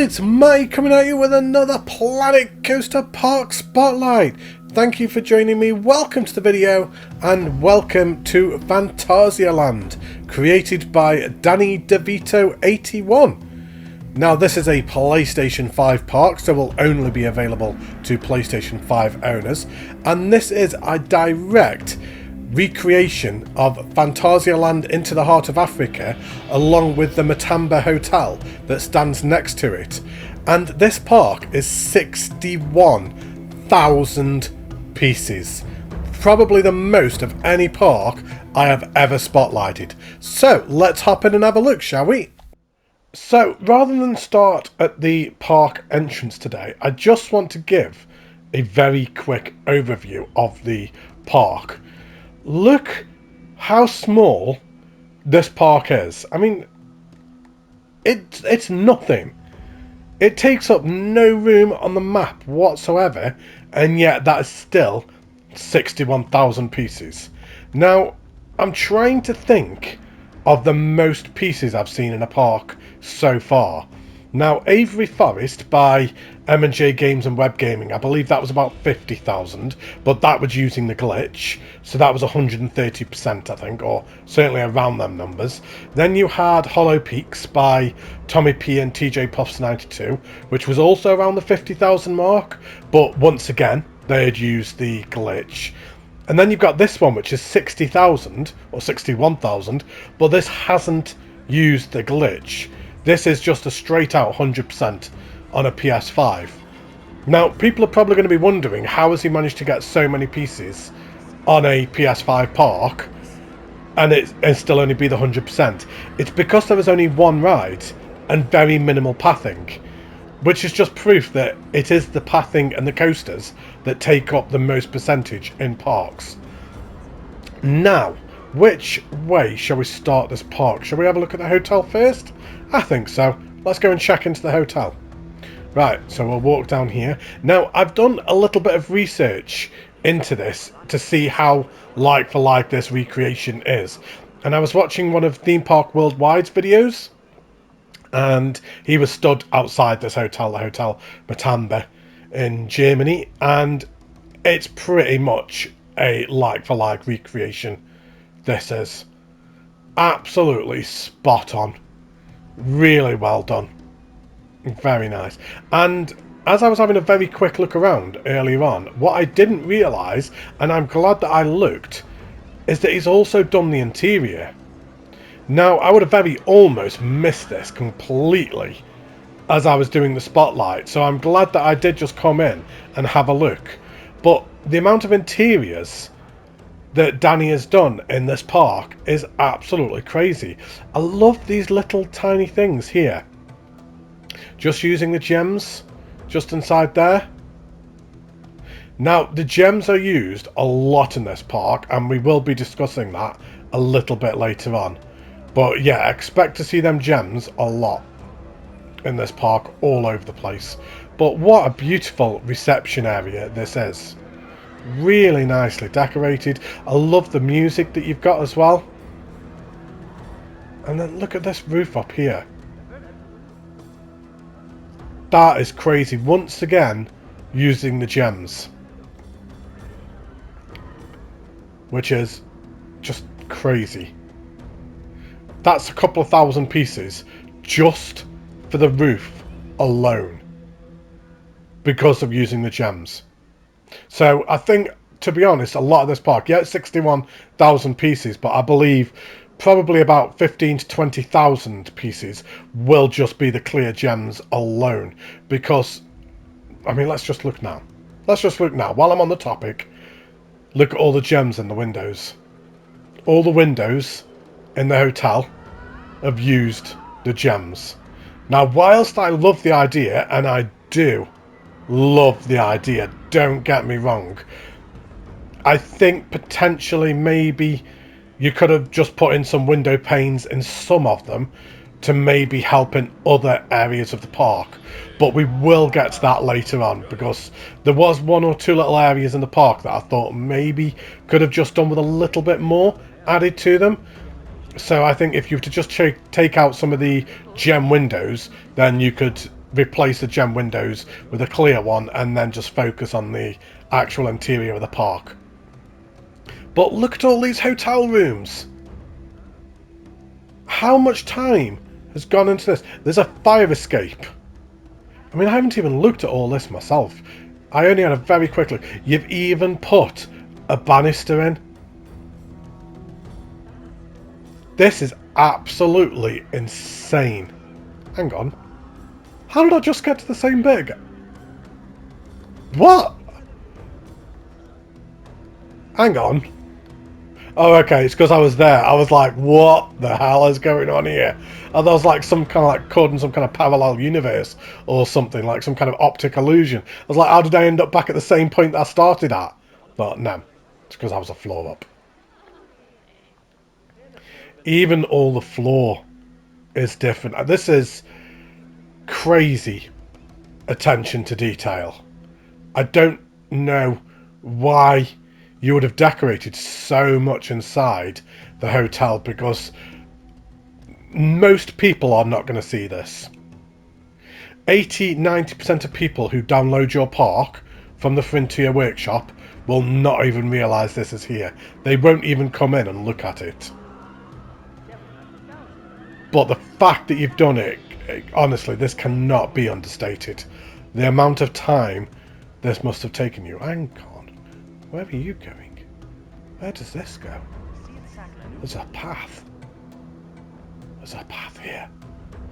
it's Matty coming at you with another Planet Coaster Park Spotlight. Thank you for joining me, welcome to the video, and welcome to Phantasialand, created by Danny DeVito 81. Now this is a PlayStation 5 park, so will only be available to PlayStation 5 owners, and this is a direct recreation of Phantasialand Into the Heart of Africa, along with the Mamba hotel that stands next to it. And this park is 61,000 pieces, probably the most of any park I have ever spotlighted. So let's hop in and have a look, shall we? So rather than start at the park entrance today, I just want to give a very quick overview of the park. Look how small this park is. I mean, it's nothing. It takes up no room on the map whatsoever, and yet that is still 61,000 pieces. Now, I'm trying to think of the most pieces I've seen in a park so far. Now, Avery Forest by M&J Games and Web Gaming, I believe that was about 50,000, but that was using the glitch, so that was 130%, I think, or certainly around them numbers. Then you had Hollow Peaks by Tommy P and TJ Puffs 92, which was also around the 50,000 mark, but once again, they had used the glitch. And then you've got this one, which is 60,000, or 61,000, but this hasn't used the glitch. This is just a straight out 100% on a PS5. Now, people are probably going to be wondering, how has he managed to get so many pieces on a PS5 park and it still only be the 100%? It's because there was only one ride and very minimal pathing, which is just proof that it is the pathing and the coasters that take up the most percentage in parks. Now, which way shall we start this park? Shall we have a look at the hotel first? I think so. Let's go and check into the hotel. Right, so we'll walk down here. Now, I've done a little bit of research into this to see how like for like this recreation is. And I was watching one of Theme Park Worldwide's videos, and he was stood outside this hotel, the Hotel Mamba in Germany, and it's pretty much a like for like recreation. This is absolutely spot on. Really well done. Very nice. And as I was having a very quick look around earlier on, what I didn't realise, and I'm glad that I looked, is that he's also done the interior. Now, I would have very almost missed this completely as I was doing the spotlight, so I'm glad that I did just come in and have a look. But the amount of interiors that Danny has done in this park is absolutely crazy. I love these little tiny things here. Just using the gems just inside there. Now, the gems are used a lot in this park, and we will be discussing that a little bit later on. But yeah, expect to see them gems a lot in this park, all over the place. But what a beautiful reception area this is. Really nicely decorated. I love the music that you've got as well. And then look at this roof up here. That is crazy. Once again, using the gems, which is just crazy. That's a couple of thousand pieces just for the roof alone because of using the gems. So I think, to be honest, a lot of this park, yeah, it's 61,000 pieces, but I believe probably about 15 to 20,000 pieces will just be the clear gems alone. Because, I mean, let's just look now. Let's just look now. While I'm on the topic, look at all the gems in the windows. All the windows in the hotel have used the gems. Now, whilst I love the idea, and I do love the idea, don't get me wrong, I think potentially maybe you could have just put in some window panes in some of them to maybe help in other areas of the park. But we will get to that later on, because there was one or two little areas in the park that I thought maybe could have just done with a little bit more added to them. So I think if you were to just take out some of the gem windows, then you could replace the gem windows with a clear one and then just focus on the actual interior of the park. But look at all these hotel rooms. How much time has gone into this? There's a fire escape. I mean, I haven't even looked at all this myself. I only had a very quick look. You've even put a banister in. This is absolutely insane. Hang on. How did I just get to the same bit again? What? Hang on. Oh, okay, it's because I was there. I was like, what the hell is going on here? And there was like some kind of like caught in some kind of parallel universe or something, like some kind of optic illusion. I was like, how did I end up back at the same point that I started at? But no, it's because I was a floor up. Even all the floor is different. This is crazy attention to detail. I don't know why you would have decorated so much inside the hotel, because most people are not going to see this. 80-90% of people who download your park from the Frontier Workshop will not even realise this is here. They won't even come in and look at it. But the fact that you've done it, honestly, this cannot be understated. The amount of time this must have taken you. Hang on. Where are you going? Where does this go? There's a path. There's a path here.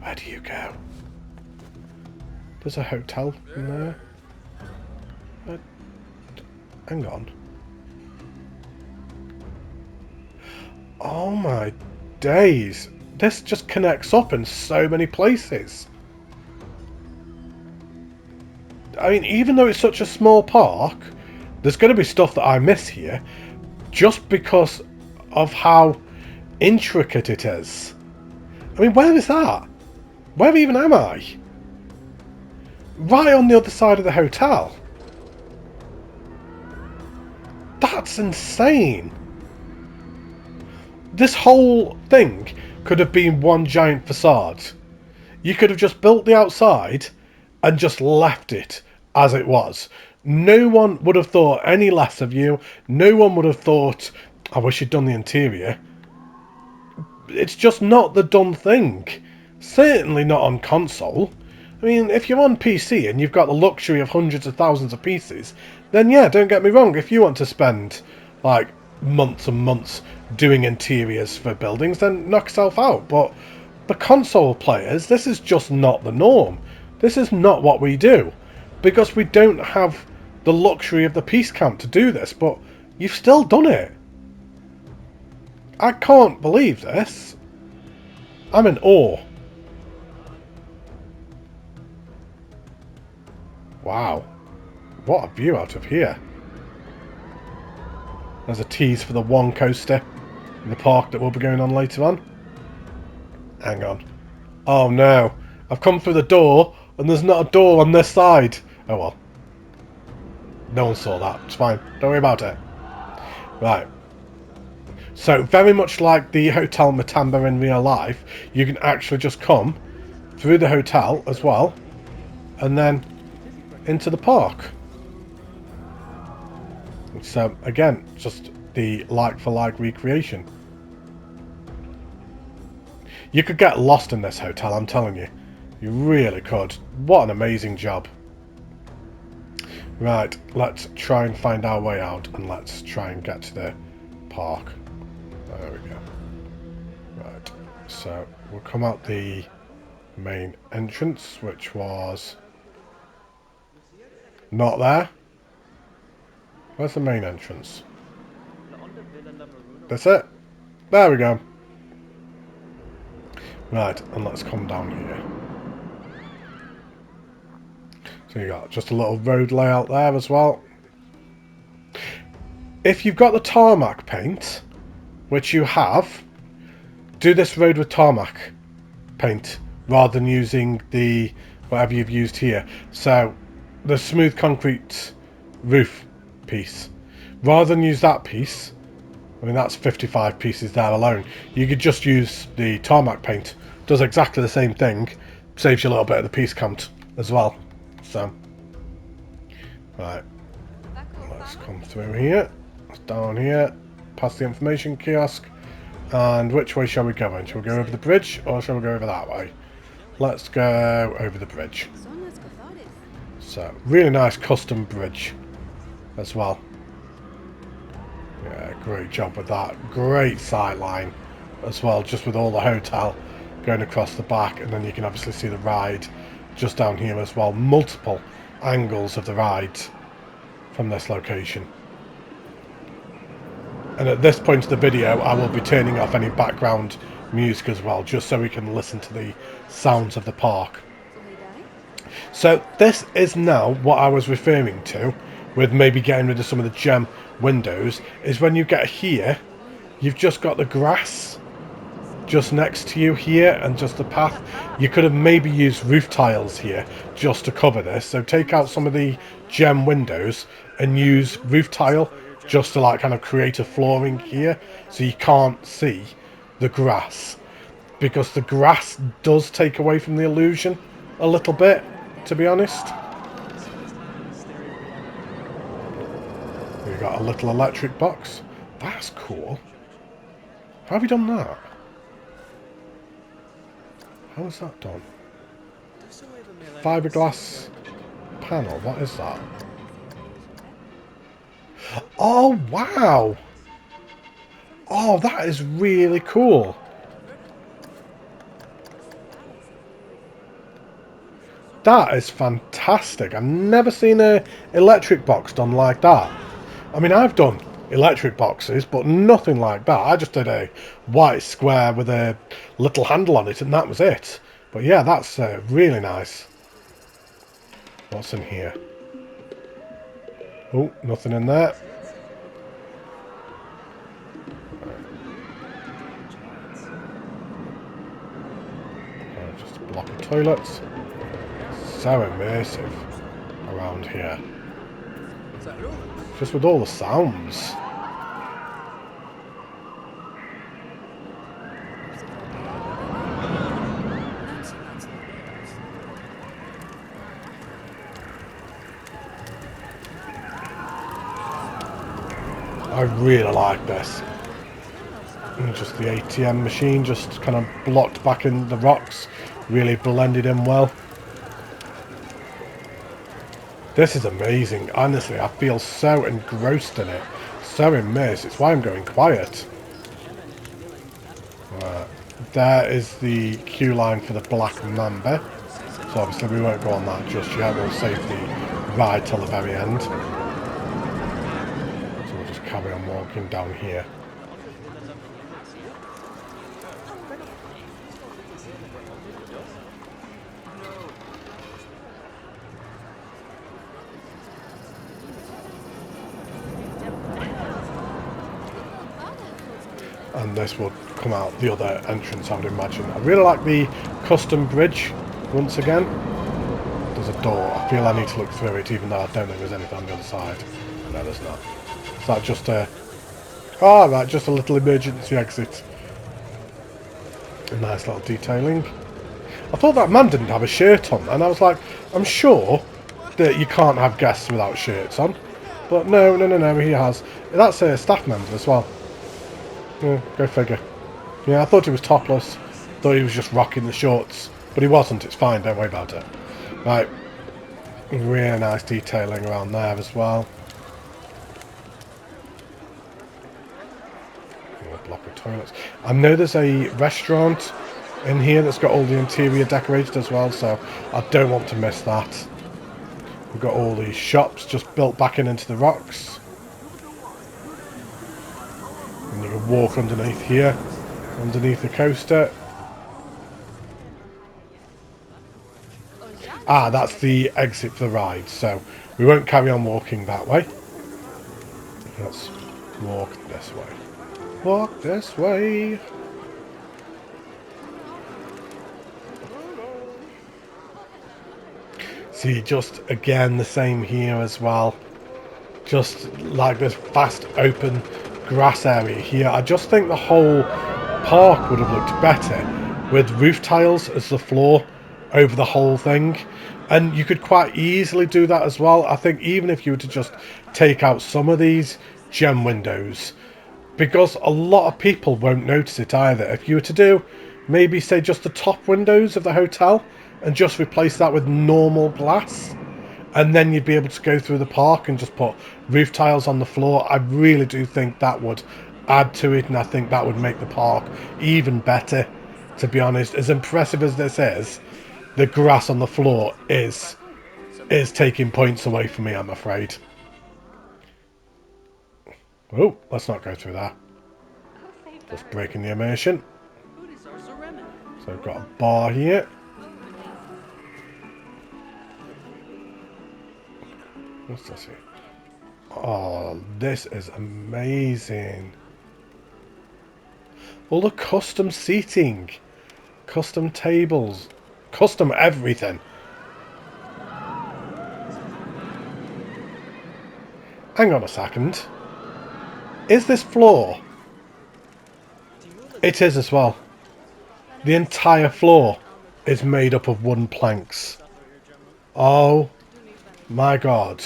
Where do you go? There's a hotel in there. Hang on. Oh my days. This just connects up in so many places. I mean, even though it's such a small park, there's going to be stuff that I miss here just because of how intricate it is. I mean, where is that? Where even am I? Right on the other side of the hotel. That's insane. This whole thing could have been one giant facade. You could have just built the outside and just left it as it was. No one would have thought any less of you. No one would have thought, I wish you'd done the interior. It's just not the done thing. Certainly not on console. I mean, if you're on PC and you've got the luxury of hundreds of thousands of pieces, then yeah, don't get me wrong, if you want to spend like months and months doing interiors for buildings, then knock yourself out. But the console players, this is just not the norm. This is not what we do, because we don't have the luxury of the piece count to do this, but you've still done it. I can't believe this. I'm in awe. Wow. What a view out of here. There's a tease for the one coaster in the park that will be going on later on. Hang on. Oh no. I've come through the door and there's not a door on this side. Oh well. No one saw that. It's fine. Don't worry about it. Right. So, very much like the Hotel Matamba in real life, you can actually just come through the hotel as well, and then into the park. So, again, just the like-for-like recreation. You could get lost in this hotel, I'm telling you. You really could. What an amazing job. Right, let's try and find our way out, and let's try and get to the park. There we go. Right, so we'll come out the main entrance, which was not there. Where's the main entrance? That's it. There we go. Right, and let's come down here. So you got just a little road layout there as well. If you've got the tarmac paint, which you have, do this road with tarmac paint rather than using the whatever you've used here. So the smooth concrete roof piece, rather than use that piece, I mean that's 55 pieces there alone, you could just use the tarmac paint. Does exactly the same thing, saves you a little bit of the piece count. as well. So, right, let's come through here, down here, past the information kiosk, and which way shall we go in? Shall we go over the bridge, or shall we go over that way? Let's go over the bridge. So, really nice custom bridge as well. Yeah, great job with that. Great sight line as well, just with all the hotel going across the back, and then you can obviously see the ride just down here as well. Multiple angles of the ride from this location. And at this point of the video, I will be turning off any background music as well, just so we can listen to the sounds of the park. So this is now what I was referring to with maybe getting rid of some of the gem windows, is when you get here, you've just got the grass just next to you here and just the path. You could have maybe used roof tiles here just to cover this. So take out some of the gem windows and use roof tile just to like kind of create a flooring here so you can't see the grass, because the grass does take away from the illusion a little bit, to be honest. We've got a little electric box. That's cool. How have you done that? How is that done? Fiberglass panel. What is that? Oh, wow! Oh, that is really cool. That is fantastic. I've never seen a electric box done like that. I mean, I've done electric boxes, but nothing like that. I just did a white square with a little handle on it, and that was it. But yeah, that's really nice. What's in here? Oh, nothing in there. Just a block of toilets. So immersive around here. Just with all the sounds. I really like this. And just the ATM machine just kind of blocked back in the rocks. Really blended in well. This is amazing. Honestly, I feel so engrossed in it. So immersed. It's why I'm going quiet. Right. There is the queue line for the Black Mamba. So obviously we won't go on that just yet. We'll save the ride till the very end. So we'll just carry on walking down here. And this will come out the other entrance, I would imagine. I really like the custom bridge once again. There's a door. I feel I need to look through it, even though I don't think there's anything on the other side. No, there's not. Is that just a... Oh, right, just a little emergency exit. A nice little detailing. I thought that man didn't have a shirt on, and I was like, I'm sure that you can't have guests without shirts on. But no, he has. That's a staff member as well. Yeah, go figure. Yeah, I thought he was topless. Thought he was just rocking the shorts. But he wasn't. It's fine. Don't worry about it. Right. Really nice detailing around there as well. A block of toilets. I know there's a restaurant in here that's got all the interior decorated as well, so I don't want to miss that. We've got all these shops just built back into the rocks. And you can walk underneath here, underneath the coaster. Ah, that's the exit for the ride, so we won't carry on walking that way. Let's walk this way. Walk this way. See, just again the same here as well. Just like this vast open grass area here. I just think the whole park would have looked better with roof tiles as the floor over the whole thing, And you could quite easily do that as well. I think even if you were to just take out some of these gem windows, because a lot of people won't notice it either. If you were to do maybe say just the top windows of the hotel and just replace that with normal glass, and then you'd be able to go through the park and just put roof tiles on the floor, I really do think that would add to it, and I think that would make the park even better, to be honest. As impressive as this is, the grass on the floor is taking points away from me, I'm afraid. Oh, let's not go through that. Just breaking the immersion. So I've got a bar here. What's this here? Oh, this is amazing. All the custom seating, custom tables, custom everything. Hang on a second. Is this floor? It is as well. The entire floor is made up of wooden planks. Oh my god.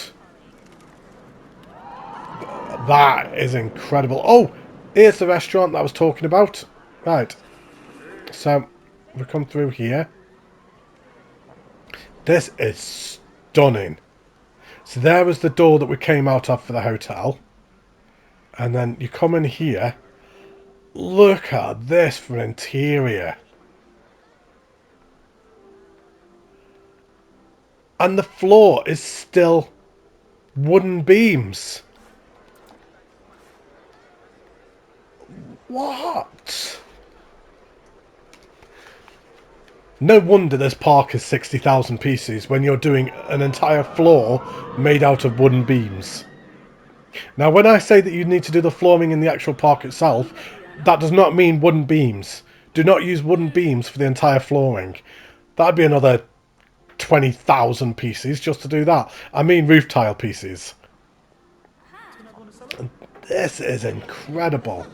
That is incredible. Oh, here's the restaurant that I was talking about. Right. So, we come through here. This is stunning. So there was the door that we came out of for the hotel. And then you come in here. Look at this for interior. And the floor is still wooden beams. What? No wonder this park is 60,000 pieces when you're doing an entire floor made out of wooden beams. Now, when I say that you need to do the flooring in the actual park itself, that does not mean wooden beams. Do not use wooden beams for the entire flooring. That'd be another 20,000 pieces just to do that. I mean roof tile pieces. And this is incredible.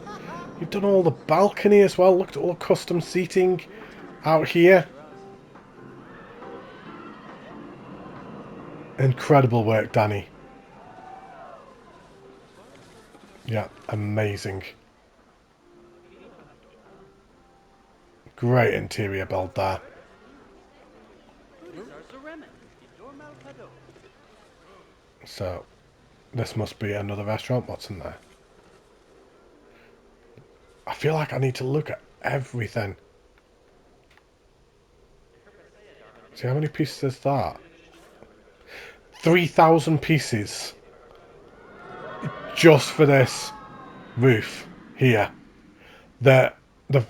You've done all the balcony as well. Look at all the custom seating out here. Incredible work, Danny. Yeah, amazing. Great interior build there. So, this must be another restaurant. What's in there? I feel like I need to look at everything. See, how many pieces is that? 3,000 pieces. Just for this roof here. The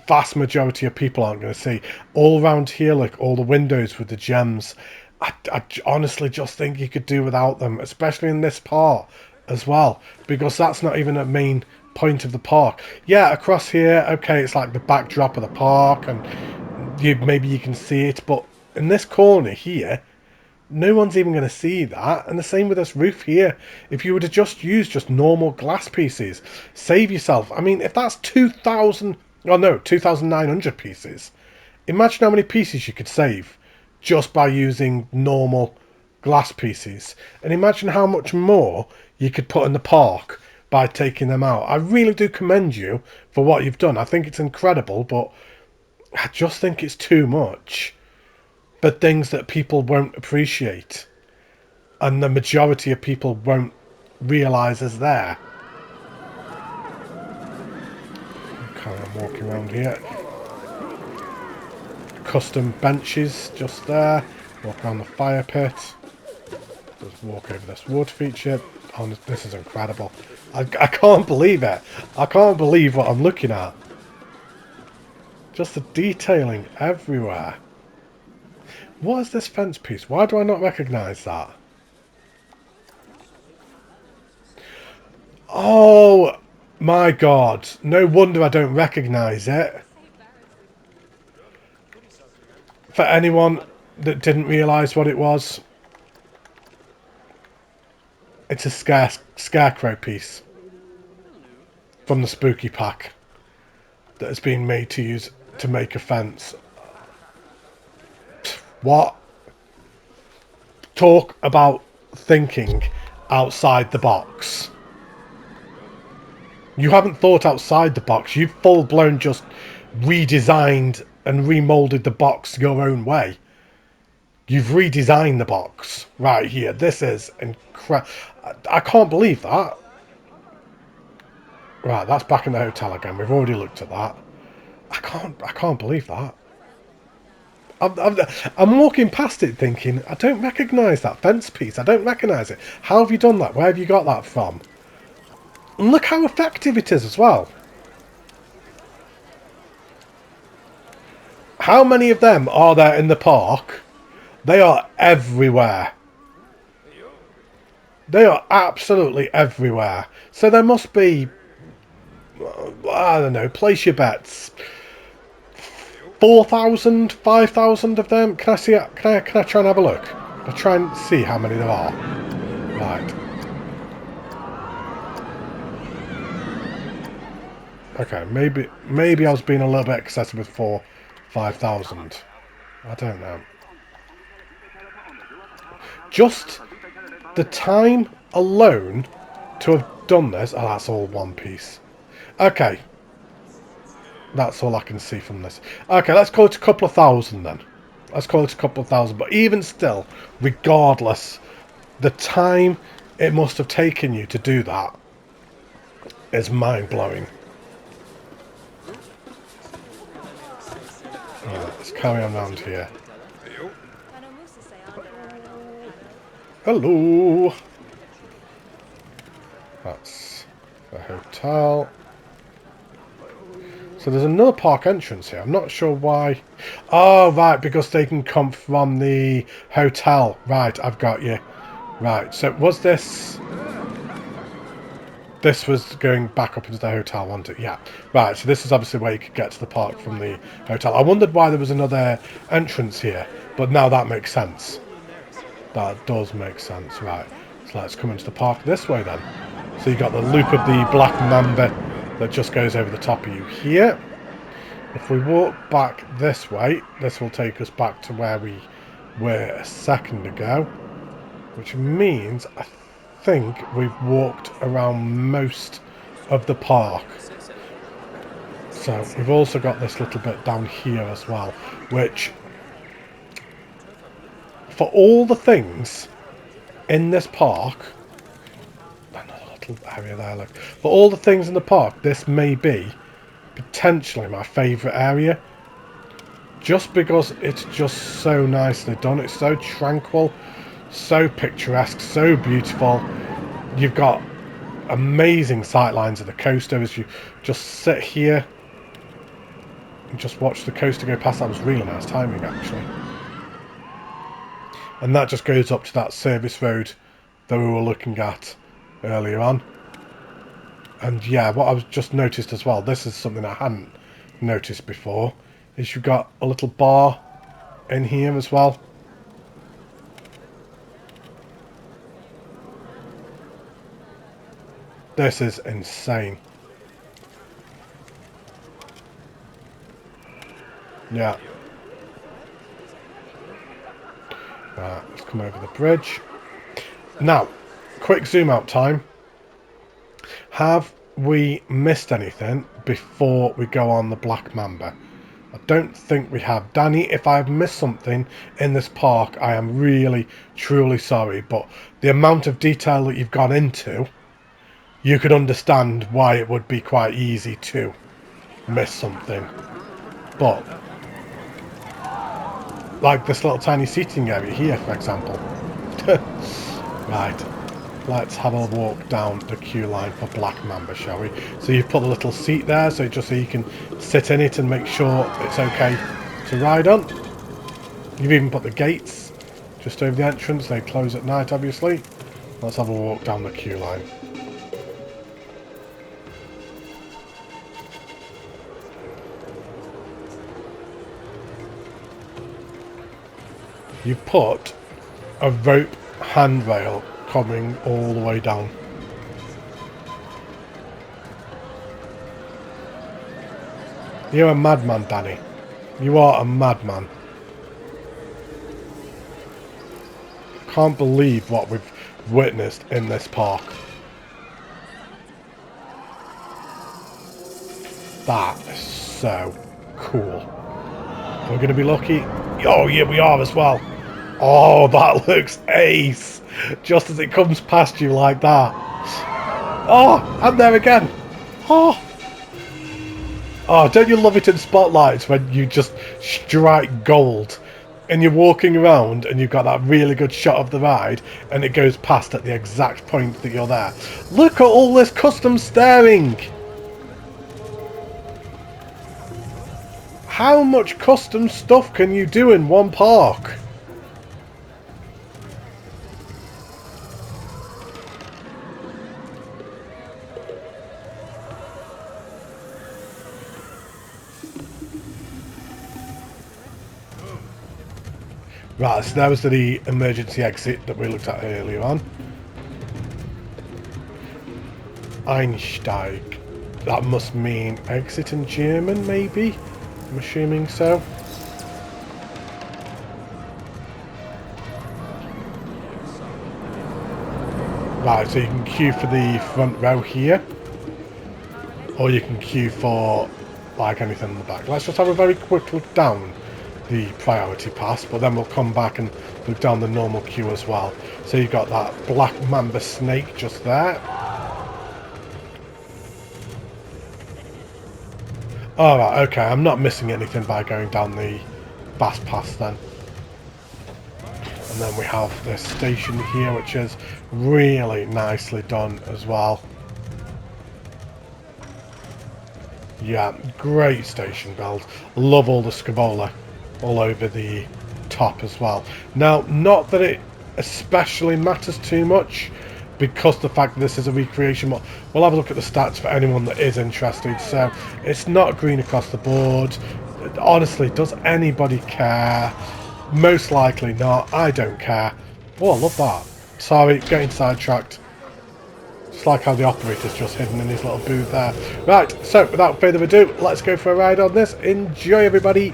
vast majority of people aren't going to see. All around here, like all the windows with the gems, I honestly just think you could do without them, especially in this part as well, because that's not even a main point of the park. Yeah, across here, okay, it's like the backdrop of the park, and maybe you can see it, but in this corner here, no one's even going to see that. And the same with this roof here. If you were to just use just normal glass pieces, save yourself. I mean, if that's 2,000, oh no, 2,900 pieces. Imagine how many pieces you could save just by using normal glass pieces. And imagine how much more you could put in the park by taking them out. I really do commend you for what you've done. I think it's incredible, but I just think it's too much. But things that people won't appreciate and the majority of people won't realise is there. Okay, I'm walking around here. Custom benches just there. Walk around the fire pit. Just walk over this wood feature. Oh, this is incredible. I can't believe it. I can't believe what I'm looking at. Just the detailing everywhere. What is this fence piece? Why do I not recognise that? Oh my god. No wonder I don't recognise it. For anyone that didn't realise what it was, it's a scarecrow piece from the spooky pack that has been made to use to make a fence. What? talk about thinking outside the box. You haven't thought outside the box. You've full-blown just redesigned and remolded the box your own way. You've redesigned the box right here. This is incredible. I can't believe that. Right, that's back in the hotel again. We've already looked at that. I can't believe that. I'm walking past it thinking, I don't recognise that fence piece. I don't recognise it. How have you done that? Where have you got that from? And look how effective it is as well. How many of them are there in the park? They are everywhere. They are absolutely everywhere. So there must be, I don't know, place your bets. 4,000, 5,000 of them. Can I see? Can I try and have a look? I'll try and see how many there are. Right. Okay, maybe I was being a little bit excessive with 5,000. I don't know. Just the time alone to have done this. Oh, that's all one piece. Okay. That's all I can see from this. Okay, let's call it a couple of thousand then. Let's call it a couple of thousand. But even still, regardless, the time it must have taken you to do that is mind-blowing. Right, let's carry on around here. Hello. That's the hotel. So there's another park entrance here. I'm not sure why. Oh, right, because they can come from the hotel. Right, I've got you. Right, so was this... This was going back up into the hotel, wasn't it? Yeah. Right, so this is obviously where you could get to the park from the hotel. I wondered why there was another entrance here, but now that makes sense. That does make sense. Right, so let's come into the park this way then. So you got the loop of the Black Mamba that just goes over the top of you here. If we walk back this way, this will take us back to where we were a second ago, which means I think we've walked around most of the park. So we've also got this little bit down here as well, which for all the things in this park, another little area there, look. For all the things in the park, this may be potentially my favourite area. Just because it's just so nicely done. It's so tranquil, so picturesque, so beautiful. You've got amazing sightlines of the coaster as you just sit here and just watch the coaster go past. That was really nice timing, actually. And that just goes up to that service road that we were looking at earlier on. And yeah, what I've just noticed as well, this is something I hadn't noticed before, is you've got a little bar in here as well. This is insane. Yeah. Right, let's come over the bridge. Now, quick zoom out time. Have we missed anything before we go on the Black Mamba? I don't think we have. Danny, if I have missed something in this park, I am really, truly sorry. But the amount of detail that you've gone into, you could understand why it would be quite easy to miss something. But like this little tiny seating area here, for example. Right, let's have a walk down the queue line for Black Mamba, shall we? So you've put a little seat there, so just so you can sit in it and make sure it's okay to ride on. You've even put the gates just over the entrance. They close at night, obviously. Let's have a walk down the queue line. You put a rope handrail coming all the way down. You're a madman, Danny. You are a madman. can't believe what we've witnessed in this park. That is so cool. We're going to be lucky. Oh, yeah, we are as well. Oh, that looks ace. Just as it comes past you like that. Oh, I'm there again. Oh. Oh, don't you love it in spotlights when you just strike gold and you're walking around and you've got that really good shot of the ride and it goes past at the exact point that you're there. Look at all this custom staring. How much custom stuff can you do in one park? Right, so that was the emergency exit that we looked at earlier on. Einsteig. That must mean exit in German, maybe? I'm assuming so. Right, so you can queue for the front row here. Or you can queue for, like, anything in the back. Let's just have a very quick look down the priority pass, but then we'll come back and look down the normal queue as well. So you've got that black mamba snake just there. Alright, okay, I'm not missing anything by going down the fast pass then. And then we have this station here, which is really nicely done as well. Yeah, great station build. Love all the scabola all over the top as well. Now, not that it especially matters too much, because the fact that this is a recreation, we'll have a look at the stats for anyone that is interested. So it's not green across the board. Honestly, does anybody care? Most likely not. I don't care. Oh, I love that. Sorry, getting sidetracked. It's like how the operator's just hidden in his little booth there. Right, so without further ado, let's go for a ride on this. Enjoy, everybody.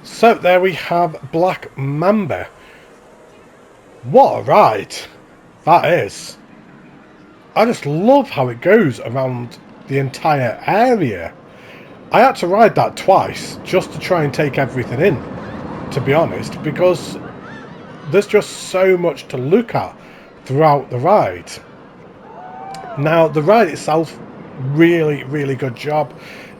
So there we have Black Mamba. What a ride that is. I just love how it goes around the entire area. I had to ride that twice just to try and take everything in, to be honest, because there's just so much to look at throughout the ride. Now, the ride itself, really, really good job.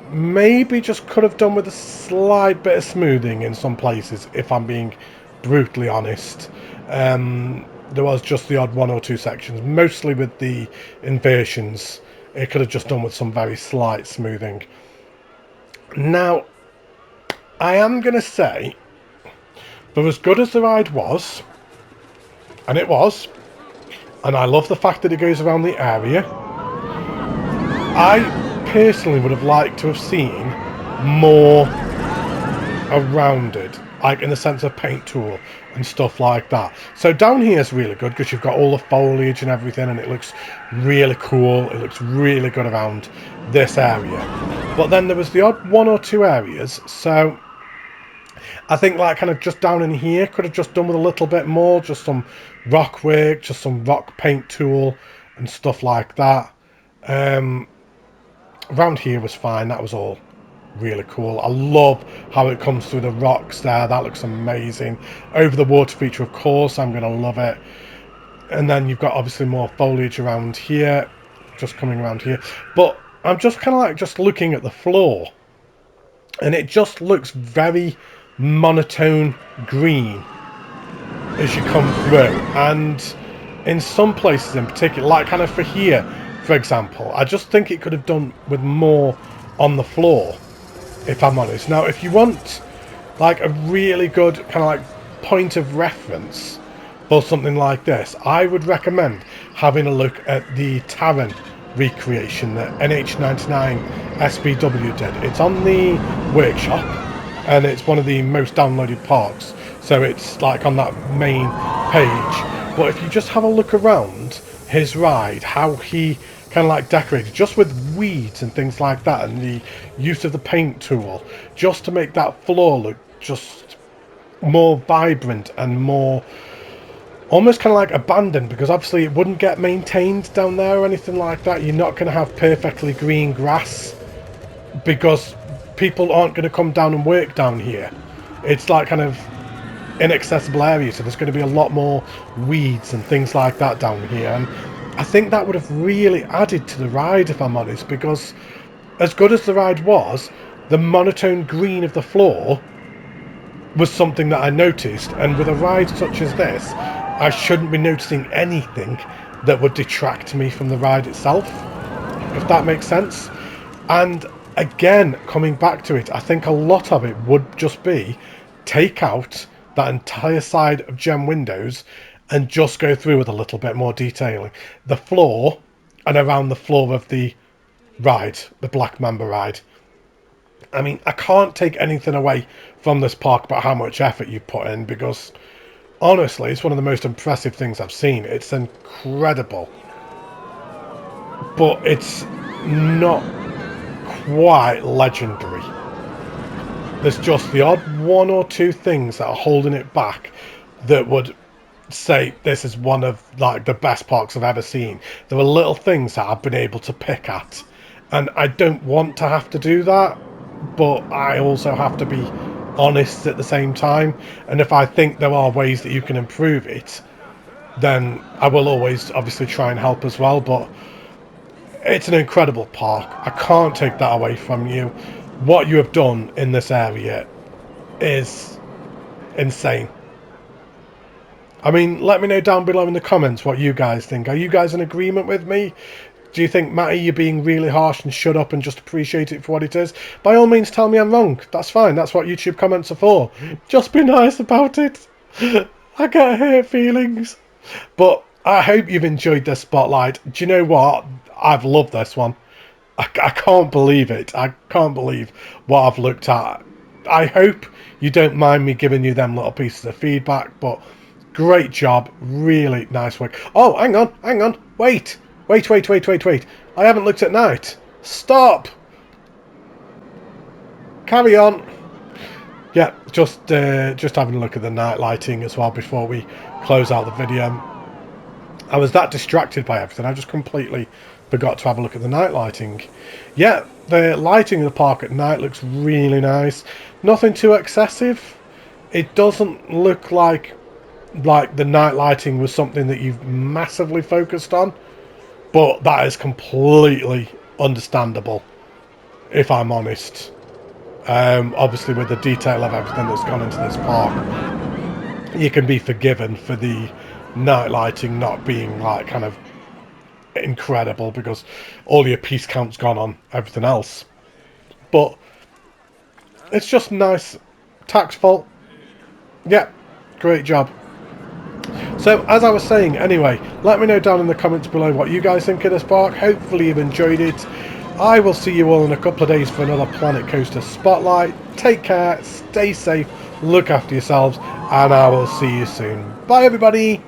Maybe just could have done with a slight bit of smoothing in some places, if I'm being brutally honest. There was just the odd one or two sections, mostly with the inversions. It could have just done with some very slight smoothing. Now, I am going to say, for as good as the ride was, and it was, and I love the fact that it goes around the area, I personally would have liked to have seen more rounded, like in the sense of paint tool and stuff like that. So down here is really good because you've got all the foliage and everything, and it looks really cool. It looks really good around this area. But then there was the odd one or two areas, so I think like kind of just down in here could have just done with a little bit more, just some rock work, just some rock paint tool and stuff like that. Around here was fine. That was all really cool. I love how it comes through the rocks there. That looks amazing. Over the water feature, of course, I'm going to love it. And then you've got obviously more foliage around here, just coming around here. But I'm just kind of like just looking at the floor, and it just looks very monotone green as you come through. And in some places in particular, like kind of for here, for example, I just think it could have done with more on the floor, if I'm honest. Now, if you want like a really good kind of like point of reference for something like this, I would recommend having a look at the Taran recreation that NH99 SBW did. It's on the workshop, and it's one of the most downloaded parks, so it's like on that main page. But if you just have a look around his ride, how he kind of like decorated just with weeds and things like that, and the use of the paint tool just to make that floor look just more vibrant and more almost kind of like abandoned, because obviously it wouldn't get maintained down there or anything like that. You're not going to have perfectly green grass because people aren't going to come down and work down here. It's like kind of inaccessible area, so there's going to be a lot more weeds and things like that down here. And I think that would have really added to the ride, if I'm honest, because as good as the ride was, the monotone green of the floor was something that I noticed, and with a ride such as this, I shouldn't be noticing anything that would detract me from the ride itself, if that makes sense. And again, coming back to it, I think a lot of it would just be take out that entire side of gem windows and just go through with a little bit more detailing. The floor and around the floor of the ride, the Black Mamba ride. I mean, I can't take anything away from this park about how much effort you put in, because honestly, it's one of the most impressive things I've seen. It's incredible. But it's not quite legendary. There's just the odd one or two things that are holding it back that would say this is one of like the best parks I've ever seen. There are little things that I've been able to pick at, and I don't want to have to do that, but I also have to be honest at the same time. And if I think there are ways that you can improve it, then I will always obviously try and help as well. But it's an incredible park. I can't take that away from you. What you have done in this area is insane. I mean, let me know down below in the comments what you guys think. Are you guys in agreement with me? Do you think, Matty, you're being really harsh and shut up and just appreciate it for what it is? By all means, tell me I'm wrong. That's fine. That's what YouTube comments are for. Just be nice about it. I get hurt feelings. But I hope you've enjoyed this spotlight. Do you know what? I've loved this one. I can't believe it. I can't believe what I've looked at. I hope you don't mind me giving you them little pieces of feedback, but great job. Really nice work. Oh, hang on. Wait. I haven't looked at night. Stop. Carry on. Yeah, just having a look at the night lighting as well before we close out the video. I was that distracted by everything, I just completely forgot to have a look at the night lighting. Yeah, the lighting of the park at night looks really nice. Nothing too excessive. It doesn't look like the night lighting was something that you've massively focused on, but that is completely understandable, if I'm honest. Obviously, with the detail of everything that's gone into this park, you can be forgiven for the night lighting not being like kind of incredible, because all your piece count's gone on everything else. But it's just nice, tactful. Yeah, great job. So, as I was saying, anyway, let me know down in the comments below what you guys think of this park. Hopefully you've enjoyed it. I will see you all in a couple of days for another Planet Coaster Spotlight. Take care, stay safe, look after yourselves, and I will see you soon. Bye everybody!